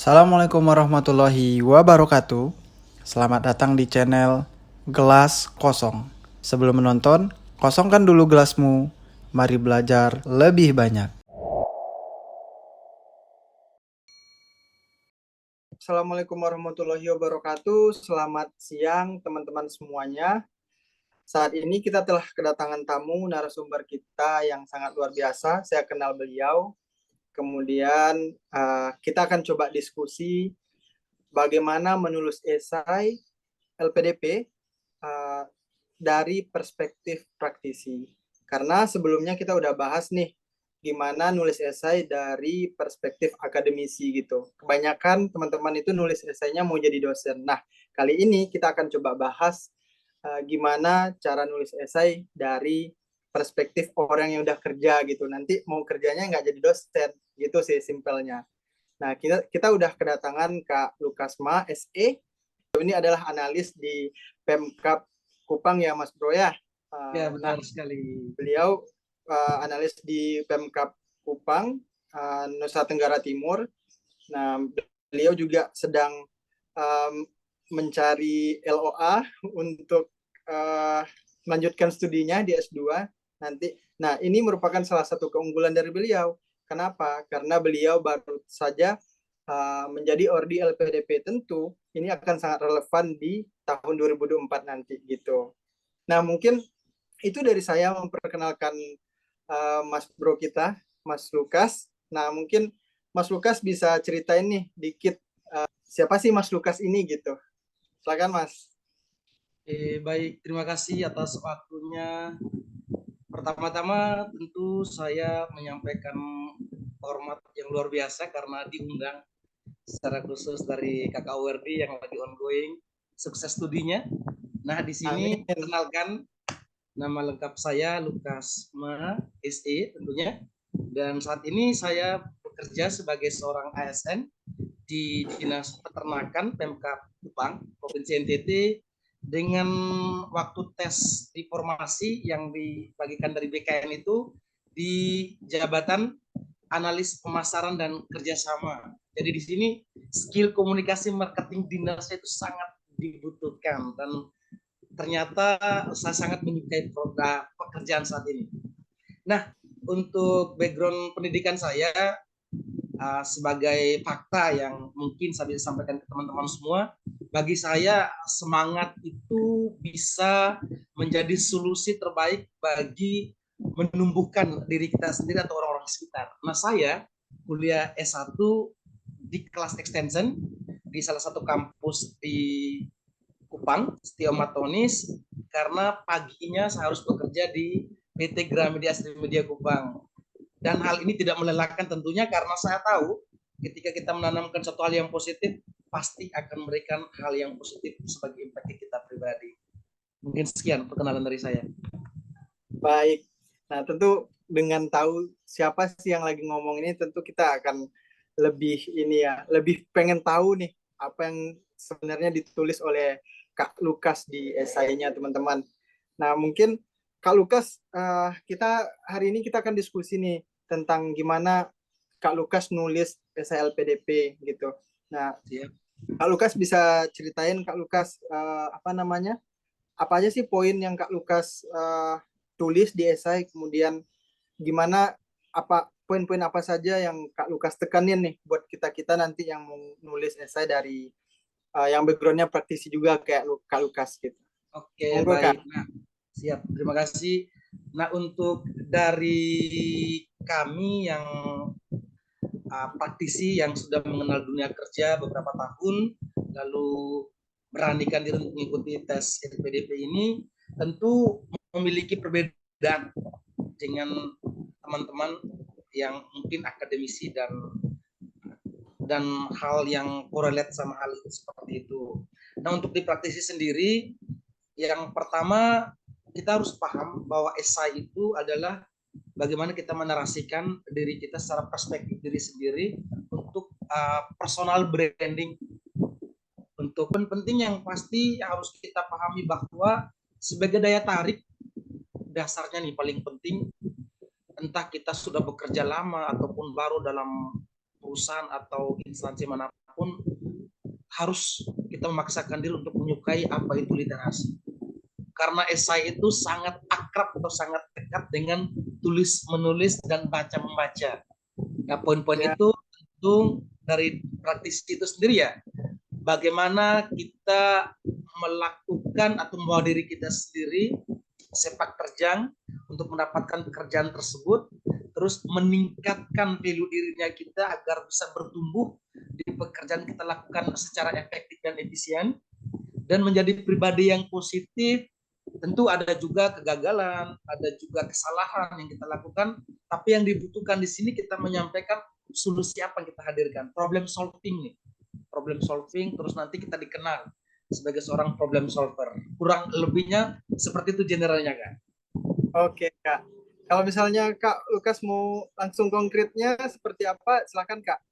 Assalamualaikum warahmatullahi wabarakatuh. Selamat datang di channel Gelas Kosong. Sebelum menonton, kosongkan dulu gelasmu. Mari belajar lebih banyak. Assalamualaikum warahmatullahi wabarakatuh. Selamat siang teman-teman semuanya. Saat ini kita telah kedatangan tamu narasumber kita yang sangat luar biasa. Saya kenal beliau. Kemudian kita akan coba diskusi bagaimana menulis esai LPDP dari perspektif praktisi. Karena sebelumnya kita udah bahas nih gimana nulis esai dari perspektif akademisi gitu. Kebanyakan teman-teman itu nulis esainya mau jadi dosen. Nah, kali ini kita akan coba bahas gimana cara nulis esai dari perspektif orang yang udah kerja gitu. Nanti mau kerjanya nggak jadi dosen gitu sih simpelnya. Nah, kita udah kedatangan Kak Lukasma, SE. Ini adalah analis di Pemkab Kupang ya Mas Bro ya. Ya, Nah, benar sekali. beliau analis di Pemkab Kupang, Nusa Tenggara Timur. Nah, beliau juga sedang um, mencari LOA untuk melanjutkan studinya di S2 nanti. Nah, ini merupakan salah satu keunggulan dari beliau. Kenapa? Karena beliau baru saja menjadi Ordi LPDP. Tentu ini akan sangat relevan di tahun 2024 nanti gitu. Nah, mungkin itu dari saya memperkenalkan Mas Bro kita, Mas Lukas. Nah, mungkin Mas Lukas bisa ceritain nih dikit siapa sih Mas Lukas ini gitu. Silakan Mas. Baik, terima kasih atas waktunya. Pertama-tama tentu saya menyampaikan hormat yang luar biasa karena diundang secara khusus dari Kakak URD yang lagi ongoing, sukses studinya. Nah, di sini Amin. perkenalkan nama lengkap saya Lukas Ma, SE tentunya. Dan saat ini saya bekerja sebagai seorang ASN di Dinas Peternakan Pemkab Kupang, Provinsi NTT, dengan waktu tes informasi yang dibagikan dari BKN itu di jabatan analis pemasaran dan kerjasama. Jadi di sini skill komunikasi marketing dinasnya itu sangat dibutuhkan dan ternyata saya sangat menyukai produk pekerjaan saat ini. Nah, untuk background pendidikan saya sebagai fakta yang mungkin saya bisa sampaikan ke teman-teman semua, bagi saya semangat itu bisa menjadi solusi terbaik bagi menumbuhkan diri kita sendiri atau orang-orang sekitar. Nah, saya kuliah S1 di kelas extension di salah satu kampus di Kupang, Setio Matonis, karena paginya saya harus bekerja di PT Gramedia Asri Media Kupang. Dan hal ini tidak melelahkan tentunya karena saya tahu ketika kita menanamkan satu hal yang positif, pasti akan memberikan hal yang positif sebagai impact kita pribadi. Mungkin sekian perkenalan dari saya. Baik. Nah, tentu dengan tahu siapa sih yang lagi ngomong ini, tentu kita akan lebih ini ya, lebih pengen tahu nih apa yang sebenarnya ditulis oleh Kak Lukas di esainya teman-teman. Nah, mungkin Kak Lukas, kita hari ini kita akan diskusi nih tentang gimana Kak Lukas nulis esai LPDP gitu. Nah, Siap. Kak Lukas bisa ceritain Kak Lukas apa namanya? Apa aja sih poin yang Kak Lukas tulis di esai, kemudian gimana apa poin-poin apa saja yang Kak Lukas tekanin nih buat kita-kita nanti yang mau nulis esai dari yang backgroundnya praktisi juga kayak Kak Lukas gitu. Oke, Monggo Kak. baik. Nah, siap. Terima kasih. Nah, untuk dari kami yang praktisi yang sudah mengenal dunia kerja beberapa tahun, lalu beranikan diri untuk mengikuti tes LPDP ini, tentu memiliki perbedaan dengan teman-teman yang mungkin akademisi dan hal yang korelate sama hal itu seperti itu. Nah, untuk di praktisi sendiri, yang pertama kita harus paham bahwa esai itu adalah bagaimana kita menarasikan diri kita secara perspektif diri sendiri untuk personal branding. Untuk penting yang pasti harus kita pahami bahwa sebagai daya tarik dasarnya nih paling penting, entah kita sudah bekerja lama ataupun baru dalam perusahaan atau instansi manapun, apapun harus kita memaksakan diri untuk menyukai apa itu literasi. Karena esai itu sangat akrab atau sangat dekat dengan tulis menulis dan baca membaca. Nah, poin-poin Ya, itu tentu dari praktisi itu sendiri ya. Bagaimana kita melakukan atau membawa diri kita sendiri sepak terjang untuk mendapatkan pekerjaan tersebut, terus meningkatkan value dirinya kita agar bisa bertumbuh di pekerjaan kita lakukan secara efektif dan efisien, dan menjadi pribadi yang positif. Tentu ada juga kegagalan, ada juga kesalahan yang kita lakukan, tapi yang dibutuhkan di sini kita menyampaikan solusi apa yang kita hadirkan, problem solving nih, problem solving, terus nanti kita dikenal sebagai seorang problem solver. Kurang lebihnya seperti itu generalnya, Kak. oke Kak. Kalau misalnya Kak Lukas mau langsung konkretnya seperti apa, silakan Kak.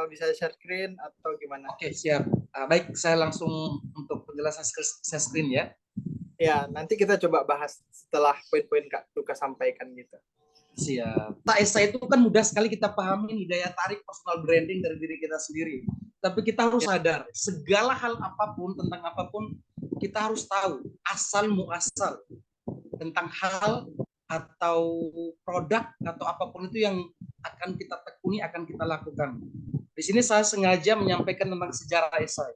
Bisa share screen atau gimana? Oke, siap. Baik, saya langsung untuk penjelasan share screen ya. Ya, nanti kita coba bahas setelah poin-poin Kak Lukas sampaikan gitu. Siap. Nah, esai itu kan mudah sekali kita pahami nih, daya tarik personal branding dari diri kita sendiri. Tapi kita harus sadar, segala hal apapun, tentang apapun, kita harus tahu asal muasal tentang hal atau produk atau apapun itu yang akan kita tekuni, akan kita lakukan. Di sini saya sengaja menyampaikan tentang sejarah esai.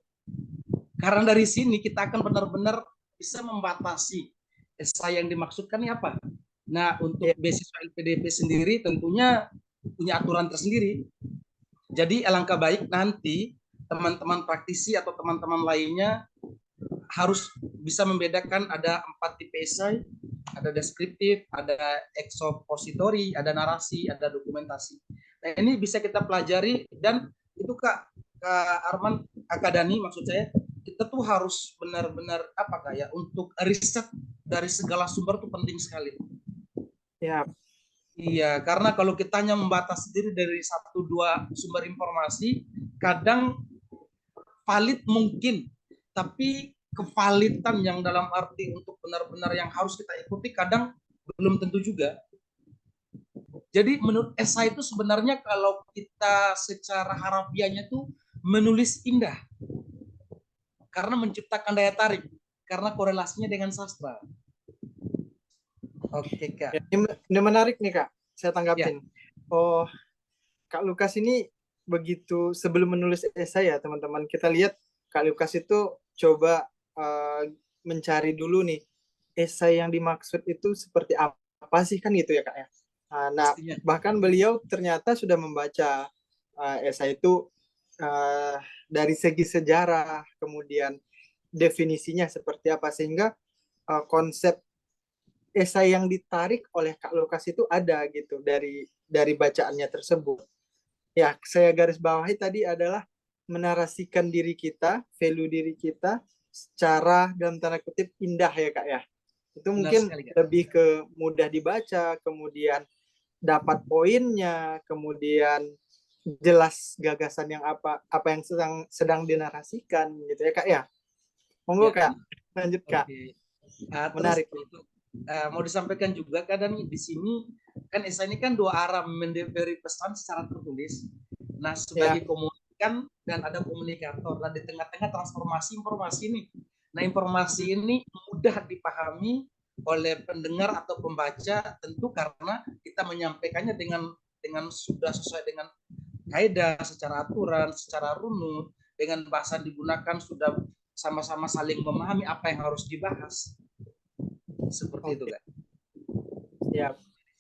Karena dari sini kita akan benar-benar bisa membatasi esai yang dimaksudkan ini apa. Nah, untuk beasiswa LPDP sendiri tentunya punya aturan tersendiri. Jadi alangkah baik nanti teman-teman praktisi atau teman-teman lainnya harus bisa membedakan ada 4 tipe esai, ada deskriptif, ada expository, ada narasi, ada dokumentasi. Nah, ini bisa kita pelajari, dan itu Kak Arman, Kak Dani maksud saya, kita tuh harus benar-benar apa kayak untuk riset dari segala sumber tuh penting sekali. Ya. Iya, karena kalau kita hanya membatasi diri dari 1-2 sumber informasi, kadang valid mungkin, tapi kevalitan yang dalam arti untuk benar-benar yang harus kita ikuti kadang belum tentu juga. Jadi menurut esai itu sebenarnya kalau kita secara harafiahnya tuh menulis indah, karena menciptakan daya tarik, karena korelasinya dengan sastra. Oke Kak. Ya, ini menarik nih Kak, saya tanggapin. Ya. Oh, Kak Lukas ini begitu sebelum menulis esai ya teman-teman, kita lihat Kak Lukas itu coba mencari dulu nih esai yang dimaksud itu seperti apa sih kan gitu ya Kak ya. Nah, Pastinya. bahkan beliau ternyata sudah membaca esai itu dari segi sejarah, kemudian definisinya seperti apa, sehingga konsep esai yang ditarik oleh Kak Lukas itu ada gitu dari bacaannya tersebut. Ya, saya garis bawahi tadi adalah menarasikan diri kita, value diri kita secara dalam tanda kutip indah ya Kak ya. Itu mungkin sekali, lebih ke mudah dibaca, kemudian dapat poinnya, kemudian jelas gagasan yang apa yang sedang dinarasikan gitu ya Kak ya. Monggo ya. Kak, lanjut Kak. Oke. Menarik. Terus mau disampaikan juga kadang di sini kan esai ini kan 2 arah, memberi pesan secara tertulis. Nah, sebagai komunikan dan ada komunikator, dan di tengah-tengah transformasi informasi ini. Nah, informasi ini mudah dipahami oleh pendengar atau pembaca tentu karena kita menyampaikannya dengan sudah sesuai dengan kaidah, secara aturan, secara runut, dengan bahasa digunakan sudah sama-sama saling memahami apa yang harus dibahas. Seperti itu kan. Ya.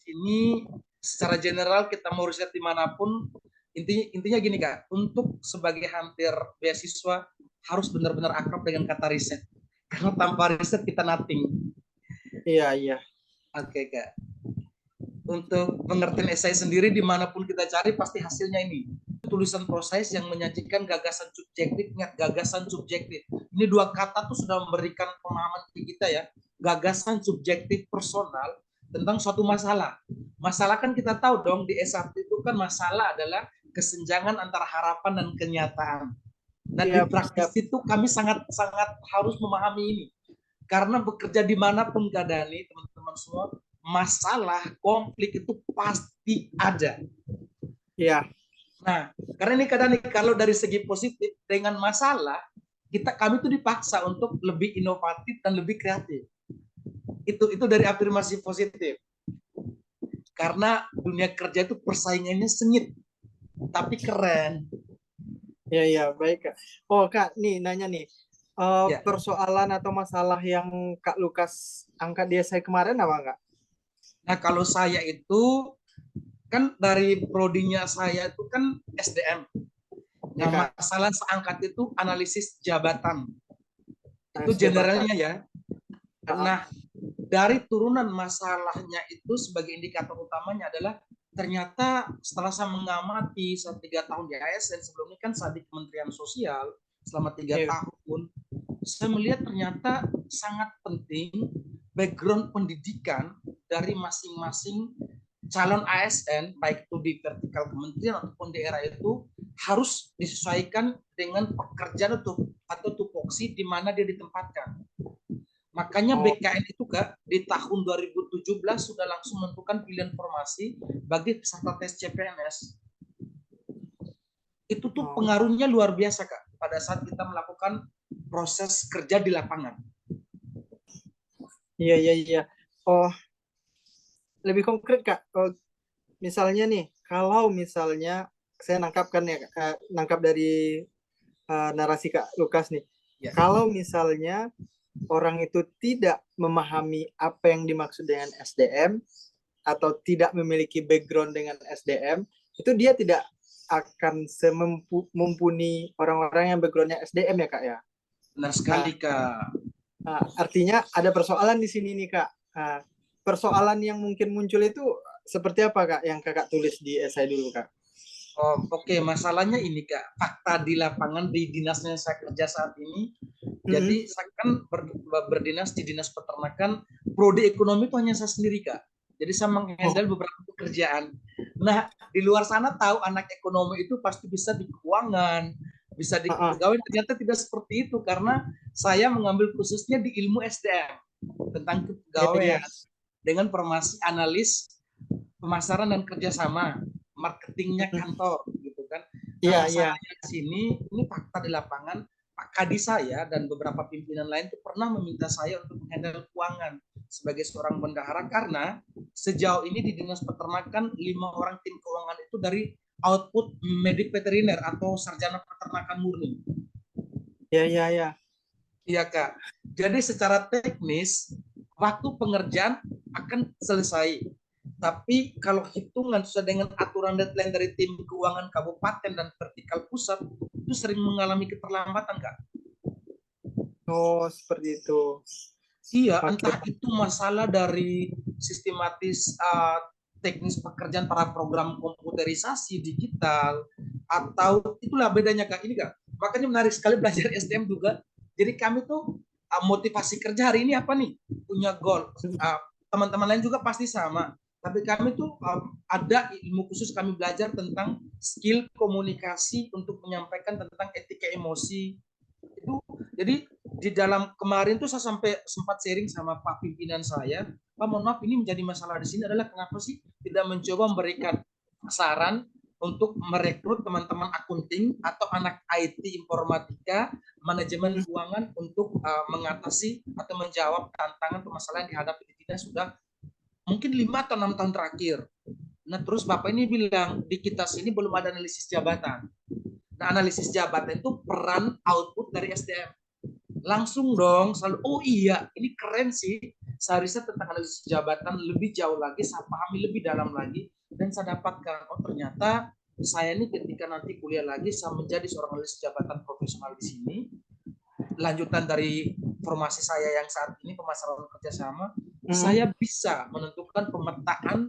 Ini secara general kita mau riset dimanapun, intinya gini Kak, untuk sebagai hampir beasiswa harus benar-benar akrab dengan kata riset, karena tanpa riset kita nothing. Iya. Oke Kak. Untuk pengertian esai sendiri dimanapun kita cari pasti hasilnya ini tulisan proses yang menyajikan gagasan subjektif. Ingat, gagasan subjektif ini 2 kata tuh sudah memberikan pemahaman kita ya, gagasan subjektif personal tentang suatu masalah. Masalah kan kita tahu dong, di S1 itu kan masalah adalah kesenjangan antara harapan dan kenyataan. Dan di praktis itu kami sangat harus memahami ini, karena bekerja dimanapun Kak Dani, teman-teman semua, masalah konflik itu pasti ada. Iya. Nah, karena ini kadang nih, kalau dari segi positif dengan masalah, kami tuh dipaksa untuk lebih inovatif dan lebih kreatif. Itu dari afirmasi positif. Karena dunia kerja itu persaingannya sengit, tapi keren. Ya, ya, baik, Kak. Oh, Kak, nih nanya nih. Ya. Persoalan atau masalah yang Kak Lukas angkat di essay kemarin apa enggak? Nah, kalau saya itu kan dari prodinya saya itu kan SDM. Ya, Nah, Kak. masalah seangkat itu analisis jabatan. Itu Analisis jabatan. generalnya ya. Ah, Nah, dari turunan masalahnya itu sebagai indikator utamanya adalah ternyata setelah saya mengamati selama 3 tahun di ASN, sebelumnya kan saya di Kementerian Sosial selama 3 iya. tahun, saya melihat ternyata sangat penting background pendidikan dari masing-masing calon ASN, baik itu di vertikal kementerian ataupun daerah, itu harus disesuaikan dengan pekerjaan atau tupoksi di mana dia ditempatkan. Makanya Oh, BKN itu Kak di tahun 2017 sudah langsung menentukan pilihan formasi bagi peserta tes CPNS. Itu tuh oh. pengaruhnya luar biasa Kak pada saat kita melakukan proses kerja di lapangan. Iya, iya, iya. Oh, lebih konkret, Kak. Oh, misalnya nih, kalau misalnya saya nangkap kan ya, nangkap dari narasi Kak Lukas nih. Ya. Kalau misalnya orang itu tidak memahami apa yang dimaksud dengan SDM atau tidak memiliki background dengan SDM, itu dia tidak akan mumpuni orang-orang yang backgroundnya SDM ya, Kak ya. Benar Nah, sekali Kak. artinya ada persoalan di sini nih, Kak. Persoalan yang mungkin muncul itu seperti apa, Kak, yang Kakak tulis di esai dulu, Kak? Oh, oke, masalahnya ini Kak, fakta di lapangan di dinasnya saya kerja saat ini. Mm-hmm. Jadi saya kan berdinas di dinas peternakan, prodi ekonomi itu hanya saya sendiri Kak. Jadi saya Oh, menghandle beberapa pekerjaan. Nah, di luar sana tahu anak ekonomi itu pasti bisa di keuangan, bisa di uh-uh. kepegawaian. Ternyata tidak seperti itu karena saya mengambil khususnya di ilmu SDM tentang Iya, iya. kepegawaian dengan formasi analis pemasaran dan kerjasama, marketingnya Mm-hmm. kantor, gitu kan. Nah, Iya, iya. masalahnya di sini, ini fakta di lapangan, Pak Kadi saya dan beberapa pimpinan lain itu pernah meminta saya untuk menghandle keuangan sebagai seorang bendahara karena sejauh ini di dinas peternakan 5 orang tim keuangan itu dari output medik veteriner atau sarjana peternakan murni. Iya, iya, iya. Iya Kak. Jadi secara teknis waktu pengerjaan akan selesai. Tapi kalau hitungan sesuai dengan aturan deadline dari tim keuangan kabupaten dan vertikal pusat itu sering mengalami keterlambatan Kak. Oh, seperti itu. Iya, Oke. entah itu masalah dari sistematis teknis pekerjaan para program komputerisasi digital atau itulah bedanya Kak. Ini Kak, makanya menarik sekali belajar SDM juga. Jadi kami tuh motivasi kerja hari ini apa nih? Punya goal. Teman-teman lain juga pasti sama. Tapi kami tuh ada ilmu khusus kami belajar tentang skill komunikasi untuk menyampaikan tentang etika emosi. Itu jadi di dalam kemarin tuh saya sampai sempat sharing sama Pak pimpinan saya, Pak mohon maaf ini menjadi masalah di sini adalah kenapa sih tidak mencoba memberikan saran untuk merekrut teman-teman akunting atau anak IT informatika, manajemen keuangan untuk mengatasi atau menjawab tantangan permasalahan yang dihadapi di dinas sudah mungkin 5 atau 6 tahun terakhir. Nah terus Bapak ini bilang di kita sini belum ada analisis jabatan. Nah analisis jabatan itu peran output dari SDM langsung dong selalu oh iya ini keren sih saya riset tentang analisis jabatan lebih jauh lagi saya pahami lebih dalam lagi dan saya dapatkan oh ternyata saya ini ketika nanti kuliah lagi saya menjadi seorang analis jabatan profesional di sini lanjutan dari formasi saya yang saat ini pemasaran kerjasama Mm-hmm. saya bisa menentukan pemetaan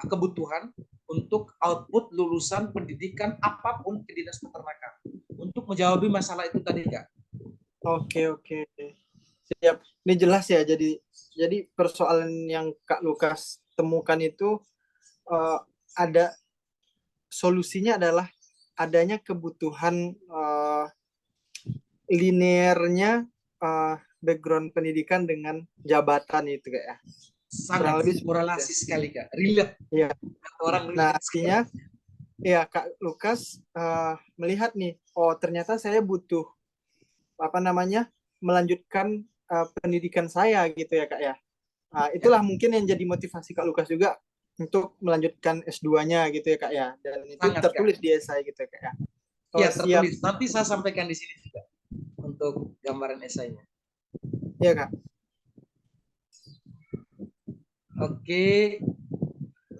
kebutuhan untuk output lulusan pendidikan apapun ke dinas peternakan untuk menjawab masalah itu tadi Kak. Oke, oke. Siap. Ini jelas ya. Jadi persoalan yang Kak Lukas temukan itu ada solusinya adalah adanya kebutuhan linearnya background pendidikan dengan jabatan itu kayak ya. Kurang Sangat lebih seperti itu ya. korelasi sekali Kak. Relate. Iya. Orang Nah, relate artinya sekali. ya Kak Lukas melihat nih, oh ternyata saya butuh apa namanya melanjutkan pendidikan saya gitu ya Kak ya. Ya, Itulah mungkin yang jadi motivasi Kak Lukas juga untuk melanjutkan S2-nya gitu ya Kak ya. Dan itu sangat Kak. tertulis di esai gitu ya Kak ya. Ya, Oh siap, tertulis. Nanti saya sampaikan di sini juga untuk gambaran esainya. ya Kak. Oke,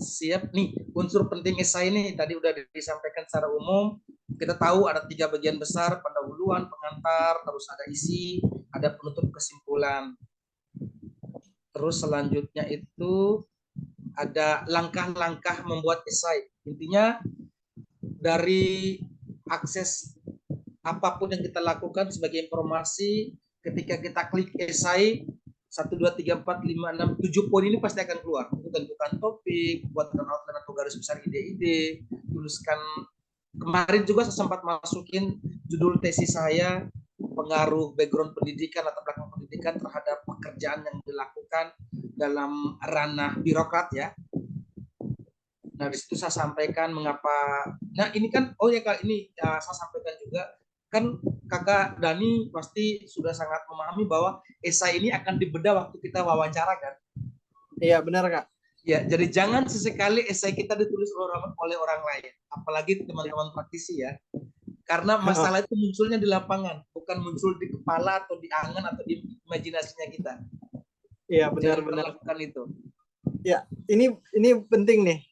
siap nih. Unsur penting esai ini tadi udah disampaikan secara umum. Kita tahu ada 3 bagian besar: pendahuluan, pengantar, terus ada isi, ada penutup kesimpulan. Terus selanjutnya itu ada langkah-langkah membuat esai. Intinya dari akses apapun yang kita lakukan sebagai informasi, ketika kita klik esai 1, 2, 3, 4, 5, 6, 7 poin ini pasti akan keluar. Tentukan topik, buatkan outline atau garis besar ide-ide, tuliskan. Kemarin juga saya sempat masukin judul tesis saya, pengaruh background pendidikan atau belakang pendidikan terhadap pekerjaan yang dilakukan dalam ranah birokrat ya. Nah, di situ saya sampaikan mengapa. Nah, ini kan, oh ya Kak, ini ya, saya sampaikan juga. Kan Kakak Dani pasti sudah sangat memahami bahwa esai ini akan dibedah waktu kita wawancara kan. Iya benar Kak. Ya, jadi jangan sesekali esai kita ditulis oleh orang lain. Apalagi Ya. teman-teman praktisi ya. Karena masalah itu munculnya di lapangan, bukan muncul di kepala atau di angan atau di imajinasinya kita. Iya Jangan benar-benar. lakukan itu. Ya ini penting nih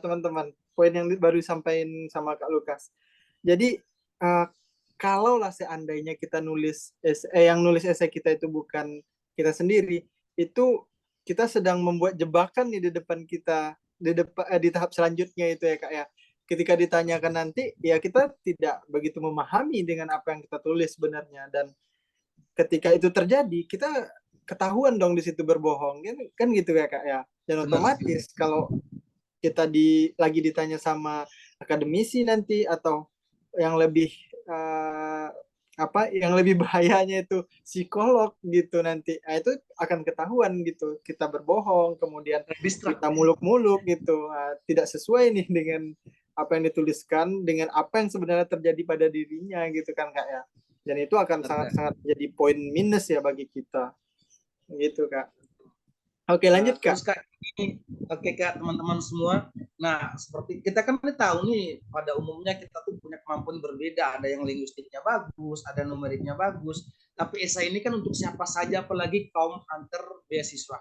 teman-teman. Poin yang baru disampaikan sama Kak Lukas. Jadi kalaulah seandainya kita yang nulis esai kita itu bukan kita sendiri, itu kita sedang membuat jebakan nih di depan kita di tahap selanjutnya itu ya Kak ya. Ketika ditanyakan nanti, ya kita tidak begitu memahami dengan apa yang kita tulis sebenarnya, dan ketika itu terjadi kita ketahuan dong di situ berbohong kan gitu ya Kak ya. Dan Benar. otomatis kalau kita lagi ditanya sama akademisi nanti, atau yang lebih uh, yang lebih bahayanya itu psikolog gitu nanti, itu akan ketahuan gitu kita berbohong, kemudian kita muluk-muluk gitu, tidak sesuai nih dengan apa yang dituliskan dengan apa yang sebenarnya terjadi pada dirinya gitu kan Kak ya. Dan itu akan sangat-sangat jadi poin minus ya bagi kita gitu Kak. Oke lanjut Kak. Terus Kak, ini oke Kak, teman-teman semua. Nah, seperti kita kan tahu nih, pada umumnya kita tuh punya kemampuan berbeda. Ada yang linguistiknya bagus, ada numeriknya bagus. Tapi esai ini kan untuk siapa saja, apalagi kaum hunter beasiswa.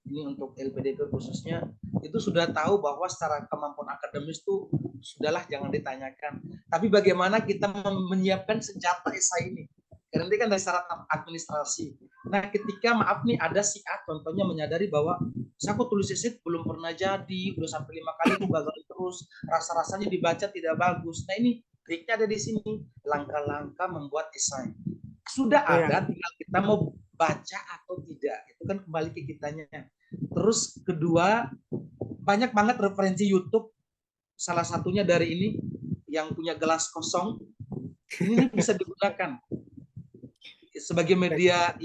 Ini untuk LPDP khususnya, itu sudah tahu bahwa secara kemampuan akademis tuh sudahlah jangan ditanyakan. Tapi bagaimana kita menyiapkan senjata esai ini? Karena ini kan dari syarat administrasi. Nah, ketika maaf nih ada si A contohnya menyadari bahwa saya kok tulis esai belum pernah jadi, udah sampai 5 kali aku gagal terus, rasa-rasanya dibaca tidak bagus. Nah, ini triknya ada di sini, langkah-langkah membuat esai. Sudah ada, tinggal kita mau baca atau tidak. Itu kan kembali ke kitanya. Terus kedua, banyak banget referensi YouTube. Salah satunya dari ini yang punya gelas kosong. Ini bisa digunakan sebagai media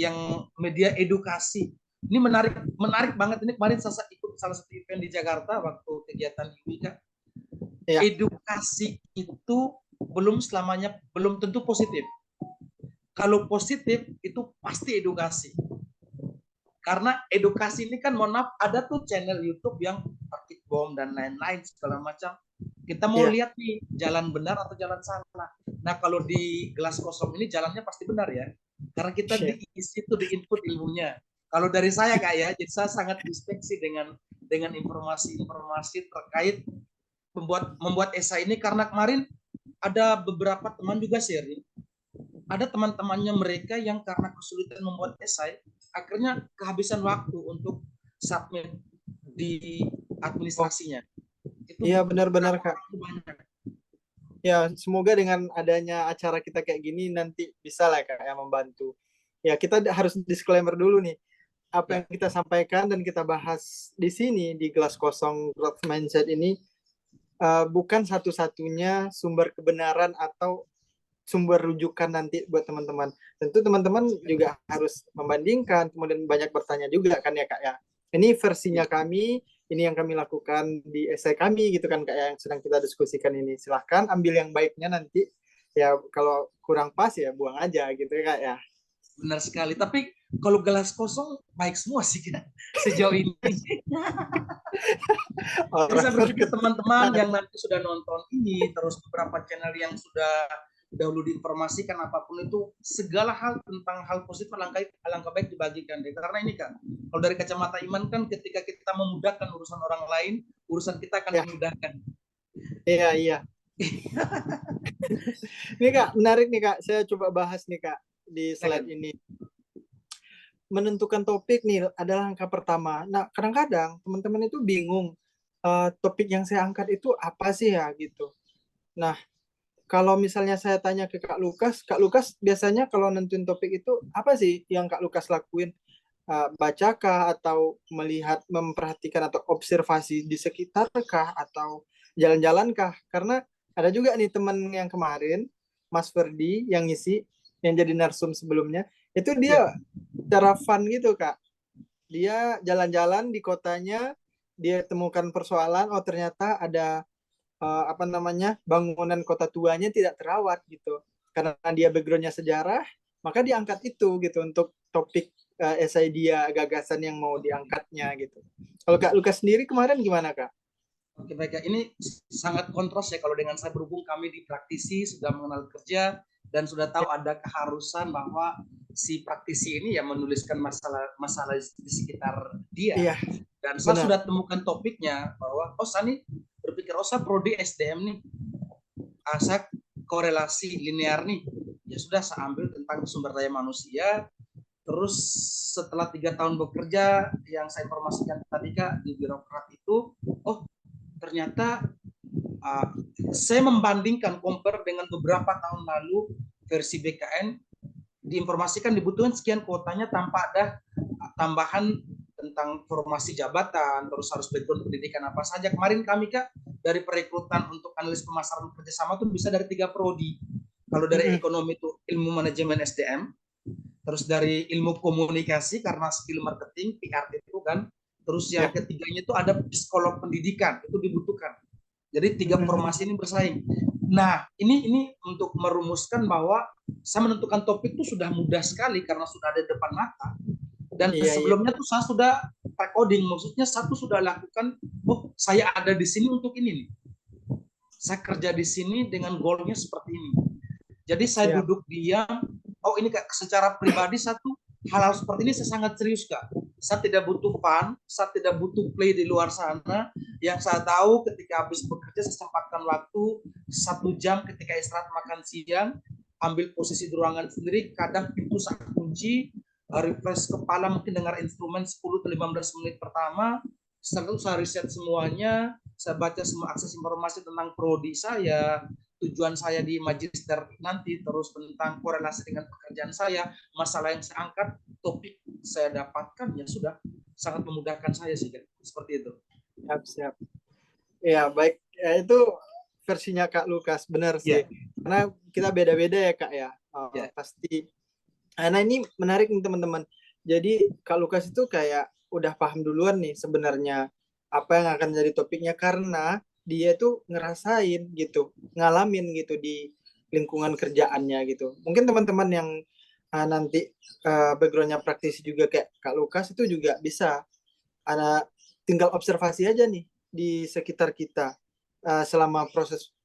edukasi. Ini menarik banget. Ini kemarin saya ikut salah satu event di Jakarta waktu kegiatan IWIKA. Ya. Edukasi itu belum tentu positif. Kalau positif itu pasti edukasi. Karena edukasi ini kan, mohon maaf, ada tuh channel YouTube yang praktik bom dan lain-lain segala macam. Kita mau lihat nih jalan benar atau jalan salah. Nah, kalau di gelas kosong ini jalannya pasti benar ya. Karena kita diisi tuh, di input ilmunya. Kalau dari saya Kak ya, jadi saya sangat dispeksi dengan informasi-informasi terkait membuat esai ini, karena kemarin ada beberapa teman juga sharing. Ada teman-temannya mereka yang karena kesulitan membuat esai, akhirnya kehabisan waktu untuk submit di administrasinya. Iya benar-benar Kak. Ya semoga dengan adanya acara kita kayak gini nanti bisa lah Kak ya membantu. Ya kita harus disclaimer dulu nih. Apa yang kita sampaikan dan kita bahas di sini di Gelas Kosong Growth Mindset ini bukan satu-satunya sumber kebenaran atau sumber rujukan nanti buat teman-teman. Tentu teman-teman juga harus membandingkan, kemudian banyak bertanya juga kan ya Kak ya. Ini versinya kami ini yang kami lakukan di esai kami gitu kan Kak ya, yang sedang kita diskusikan ini. Silahkan ambil yang baiknya nanti. Ya kalau kurang pas ya buang aja gitu ya Kak ya. Benar sekali. Tapi kalau gelas kosong baik semua sih kan sejauh ini. Jadi saya Orang-orang berpikir teman-teman yang nanti sudah nonton ini, terus beberapa channel yang sudah dahulu diinformasikan apapun itu, segala hal tentang hal positif alangkah baik dibagikan deh. Karena ini kan, kalau dari kacamata iman kan ketika kita memudahkan urusan orang lain, urusan kita akan ya, dimudahkan. iya iya. Ini Kak, menarik nih Kak. Saya coba bahas nih Kak di slide ini. Menentukan topik nih adalah langkah pertama. Nah, kadang-kadang teman-teman itu bingung topik yang saya angkat itu apa sih ya gitu. Nah, kalau misalnya saya tanya ke Kak Lukas biasanya kalau nentuin topik itu apa sih yang Kak Lukas lakuin? Bacakah atau melihat, memperhatikan atau observasi di sekitarkah atau jalan-jalankah? Karena ada juga nih teman yang kemarin, Mas Ferdi yang ngisi, yang jadi narsum sebelumnya, itu Ya. dia cara fun gitu Kak. Dia jalan-jalan di kotanya, dia temukan persoalan, oh ternyata ada apa namanya bangunan kota tuanya tidak terawat gitu. Karena dia backgroundnya sejarah, maka diangkat itu gitu untuk topik esai dia, gagasan yang mau diangkatnya gitu. Kalau Kak Lukas sendiri kemarin gimana Kak? Oke, baik. Ini sangat kontras ya kalau dengan saya berhubung kami di praktisi sudah mengenal kerja dan sudah tahu ada keharusan bahwa si praktisi ini ya menuliskan masalah di sekitar dia. Iya, Dan saya benar. sudah temukan topiknya bahwa oh saya nih berpikir oh saya prodi SDM nih, saya korelasi linear nih. Ya sudah saya ambil tentang sumber daya manusia. Terus setelah 3 tahun bekerja yang saya informasikan tadi Kak di birokrat itu, oh ternyata uh, saya membandingkan compare dengan beberapa tahun lalu versi BKN diinformasikan dibutuhkan sekian kuotanya tanpa ada tambahan tentang formasi jabatan, terus harus background pendidikan apa saja. Kemarin kami Kak dari perekrutan untuk analis pemasaran kerjasama tuh bisa dari 3 prodi. Kalau dari ekonomi itu ilmu manajemen SDM, terus dari ilmu komunikasi karena skill marketing PR itu kan, terus yang ketiganya itu ada psikolog pendidikan itu dibutuhkan. Jadi 3 formasi ini bersaing. Nah, ini untuk merumuskan bahwa saya menentukan topik itu sudah mudah sekali karena sudah ada di depan mata. Dan sebelumnya tuh saya sudah recording, maksudnya satu sudah lakukan, oh saya ada di sini untuk ini nih. Saya kerja di sini dengan goalnya seperti ini. Jadi saya duduk diam, oh ini Kak, secara pribadi satu hal-hal seperti ini saya sangat serius Kak. Saya tidak butuh fun, saya tidak butuh play di luar sana. Yang saya tahu ketika habis bekerja saya sempatkan waktu 1 jam ketika istirahat makan siang, ambil posisi di ruangan sendiri, kadang pintu saya kunci, refresh kepala mungkin dengar instrumen 10-15 menit pertama, setelah itu saya riset semuanya, saya baca semua akses informasi tentang prodi saya, tujuan saya di magister nanti, terus tentang korelasi dengan pekerjaan saya, masalah yang saya angkat, topik saya dapatkan, ya sudah sangat memudahkan saya sih, seperti itu. Siap. Ya baik, ya, itu versinya Kak Lukas, benar sih. Karena kita beda-beda ya Kak ya, pasti. Nah ini menarik nih teman-teman. Jadi Kak Lukas itu kayak udah paham duluan nih sebenarnya apa yang akan jadi topiknya karena dia tuh ngerasain gitu, ngalamin gitu di lingkungan kerjaannya gitu. Mungkin teman-teman yang nanti backgroundnya praktisi juga kayak Kak Lukas itu juga bisa ada tinggal observasi aja nih di sekitar kita selama proses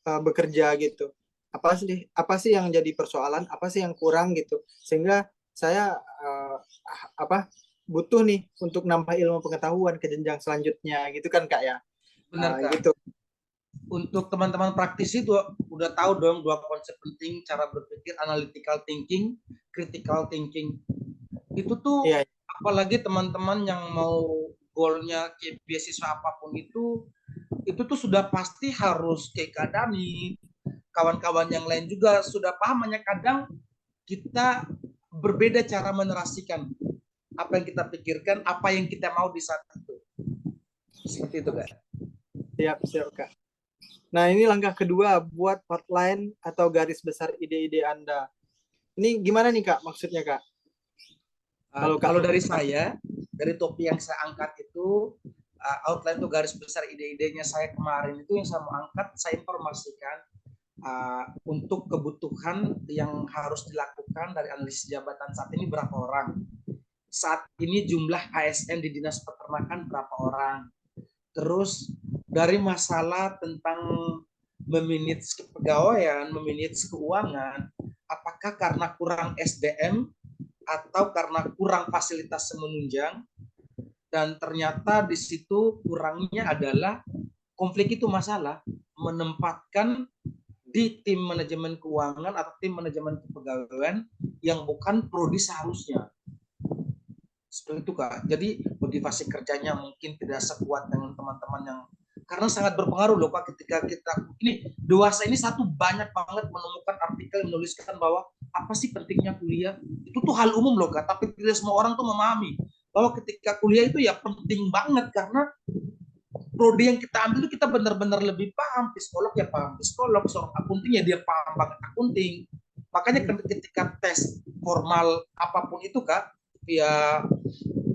bekerja gitu. Apa sih yang jadi persoalan, apa sih yang kurang gitu, sehingga saya butuh nih untuk nambah ilmu pengetahuan ke jenjang selanjutnya gitu kan Kak ya. Benar Kak. Gitu. Untuk teman-teman praktisi itu udah tahu dong 2 konsep penting cara berpikir, analytical thinking, critical thinking. Itu tuh apalagi teman-teman yang mau goalnya kayak beasiswa apapun itu tuh sudah pasti harus kayak Kadani, kawan-kawan yang lain juga sudah paham, hanya kadang kita berbeda cara menerasikan apa yang kita pikirkan, apa yang kita mau di saat itu. Seperti itu Kak. Siap Kak. Nah ini langkah kedua, buat outline atau garis besar ide-ide Anda. Ini gimana nih Kak maksudnya Kak? Kalau dari saya, dari topik yang saya angkat itu, outline tuh garis besar ide-idenya saya kemarin itu yang saya mau angkat, saya informasikan untuk kebutuhan yang harus dilakukan dari analisis jabatan saat ini berapa orang. Saat ini jumlah ASN di Dinas Peternakan berapa orang. Terus dari masalah tentang memanage kepegawaian, memanage keuangan, apakah karena kurang SDM atau karena kurang fasilitas menunjang, dan ternyata di situ kurangnya adalah konflik itu masalah menempatkan di tim manajemen keuangan atau tim manajemen kepegawaian yang bukan prodi seharusnya. Seperti itu Kak. Jadi motivasi kerjanya mungkin tidak sekuat dengan teman-teman yang, karena sangat berpengaruh loh Kak ketika kita ini dewasa ini satu banyak banget menemukan artikel yang menuliskan bahwa apa sih pentingnya kuliah. Itu tuh hal umum loh Kak, tapi tidak semua orang tuh memahami bahwa ketika kuliah itu ya penting banget karena prodi yang kita ambil itu kita benar-benar lebih paham psikolog ya paham psikolog, seorang akunting ya dia paham banget akunting. Makanya ketika tes formal apapun itu Kak, via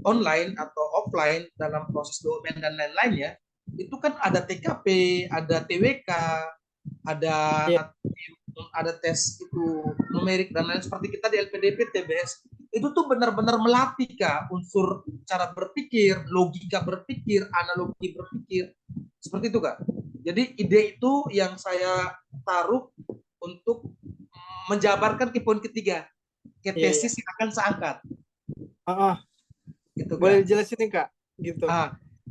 online atau offline dalam proses dokumen dan lain-lainnya, itu kan ada TKP, ada TWK, ada Iya. ada tes itu numerik dan lain seperti kita di LPDP, TBS. Itu tuh benar-benar melatih Kak unsur cara berpikir, logika berpikir, analogi berpikir. Seperti itu Kak. Jadi ide itu yang saya taruh untuk menjabarkan ke poin ketiga, ke Iya, iya. tesis yang akan saya angkat. Gitu Boleh Kak. dijelasin nih Kak, gitu.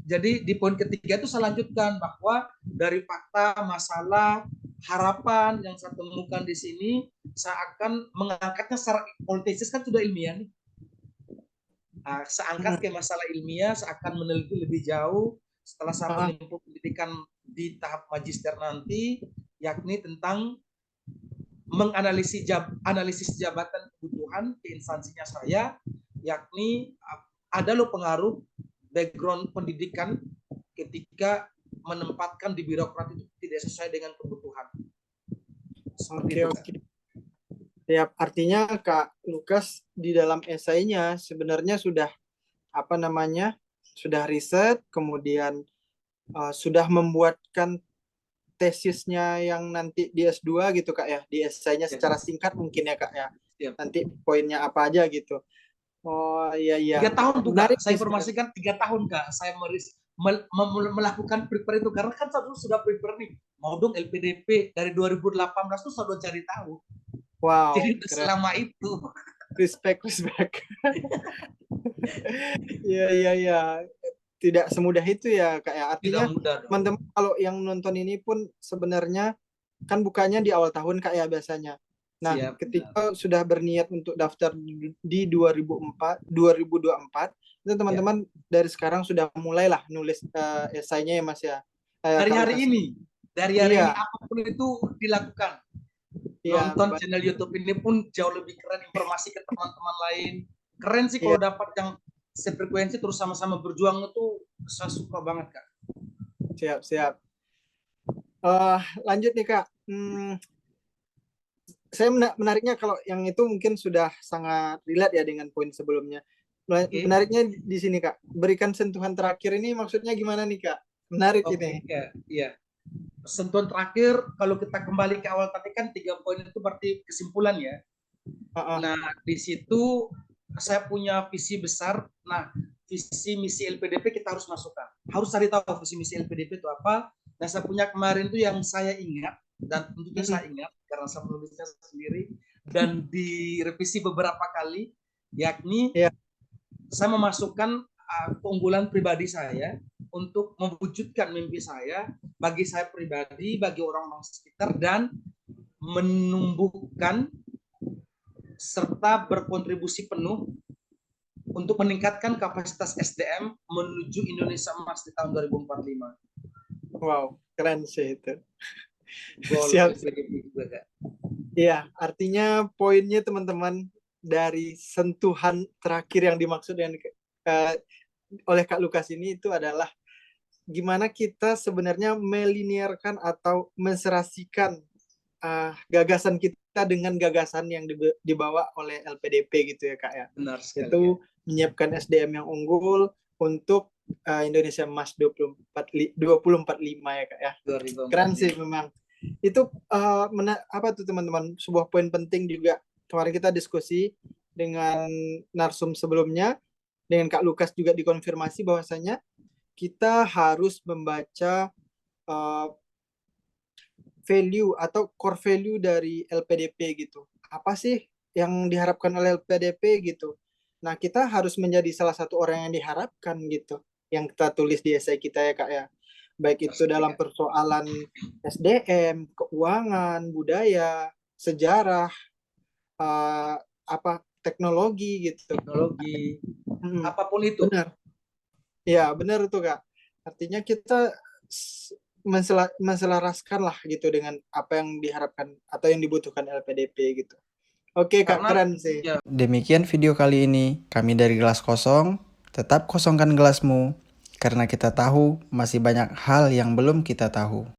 Jadi di poin ketiga itu saya lanjutkan bahwa dari fakta, masalah, harapan yang saya temukan di sini, saya akan mengangkatnya secara politis kan sudah ilmiah nih. Saya angkat ke masalah ilmiah, saya akan meneliti lebih jauh setelah saya menempuh pendidikan di tahap magister nanti, yakni tentang analisis jabatan kebutuhan ke instansinya saya, yakni ada loh pengaruh background pendidikan ketika menempatkan di birokrat itu tidak sesuai dengan kebutuhan. Seperti itu. Oke. Ya, artinya Kak Lukas di dalam esainya sebenarnya sudah sudah riset, kemudian sudah membuatkan tesisnya yang nanti di S2 gitu Kak ya, di esainya secara singkat mungkin ya Kak ya. Nanti poinnya apa aja gitu. Oh iya iya. 3 tahun tuh Kak, Menarik saya informasikan 3 tahun Kak, saya melakukan prepare itu karena kan saya sudah prepare nih, mau dong LPDP dari 2018 tuh saya udah cari tahu. Wow. Jadi selama itu. Respect. Iya iya iya. Tidak semudah itu ya Kak ya. Artinya teman-teman kalau yang nonton ini pun sebenarnya kan bukanya di awal tahun Kak ya biasanya. Nah, ketika sudah berniat untuk daftar di 2024, itu teman-teman dari sekarang sudah mulailah nulis esainya ya Mas ya. Dari hari ini apapun itu dilakukan. Nonton channel YouTube ini pun jauh lebih keren, informasi ke teman-teman lain. Keren sih kalau dapat yang sefrekuensi terus sama-sama berjuang itu, saya suka banget Kak. Siap. Lanjut nih Kak. Saya menariknya kalau yang itu mungkin sudah sangat relate ya dengan poin sebelumnya. Menariknya di sini Kak, berikan sentuhan terakhir ini maksudnya gimana nih Kak? Menarik ini. Iya. Sentuhan terakhir kalau kita kembali ke awal tadi kan 3 poin itu berarti kesimpulan ya. Nah di situ saya punya visi besar. Nah visi misi LPDP kita harus masukkan. Harus cari tahu visi misi LPDP itu apa. Dan saya punya kemarin itu yang saya ingat dan tentunya saya ingat karena saya menulisnya sendiri dan direvisi beberapa kali, yakni saya memasukkan keunggulan pribadi saya untuk mewujudkan mimpi saya bagi saya pribadi, bagi orang-orang sekitar, dan menumbuhkan serta berkontribusi penuh untuk meningkatkan kapasitas SDM menuju Indonesia Emas di tahun 2045. Wow, keren sih itu. Siap. Iya, artinya poinnya teman-teman dari sentuhan terakhir yang dimaksud dengan oleh Kak Lukas ini itu adalah gimana kita sebenarnya melinearkan atau menserasikan gagasan kita dengan gagasan yang dibawa oleh LPDP gitu ya Kak ya. Benar sekali. Itu menyiapkan SDM yang unggul untuk Indonesia Emas 2045 ya Kak ya. Keren sih 2045. memang. Itu apa tuh teman-teman, sebuah poin penting juga kemarin kita diskusi dengan narsum sebelumnya, dengan Kak Lukas juga dikonfirmasi bahwasanya kita harus membaca uh, value atau core value dari LPDP gitu. Apa sih yang diharapkan oleh LPDP gitu. Nah, kita harus menjadi salah satu orang yang diharapkan gitu. Yang kita tulis di esai kita ya Kak ya. Baik itu dalam persoalan SDM, keuangan, budaya, sejarah, apa teknologi gitu. Teknologi, apapun itu. Benar. Ya, benar tuh Kak. Artinya kita menselaraskan lah gitu dengan apa yang diharapkan atau yang dibutuhkan LPDP gitu. Oke Kak, Karena keren sih. ya, Demikian video kali ini. Kami dari Gelas Kosong, tetap kosongkan gelasmu, karena kita tahu masih banyak hal yang belum kita tahu.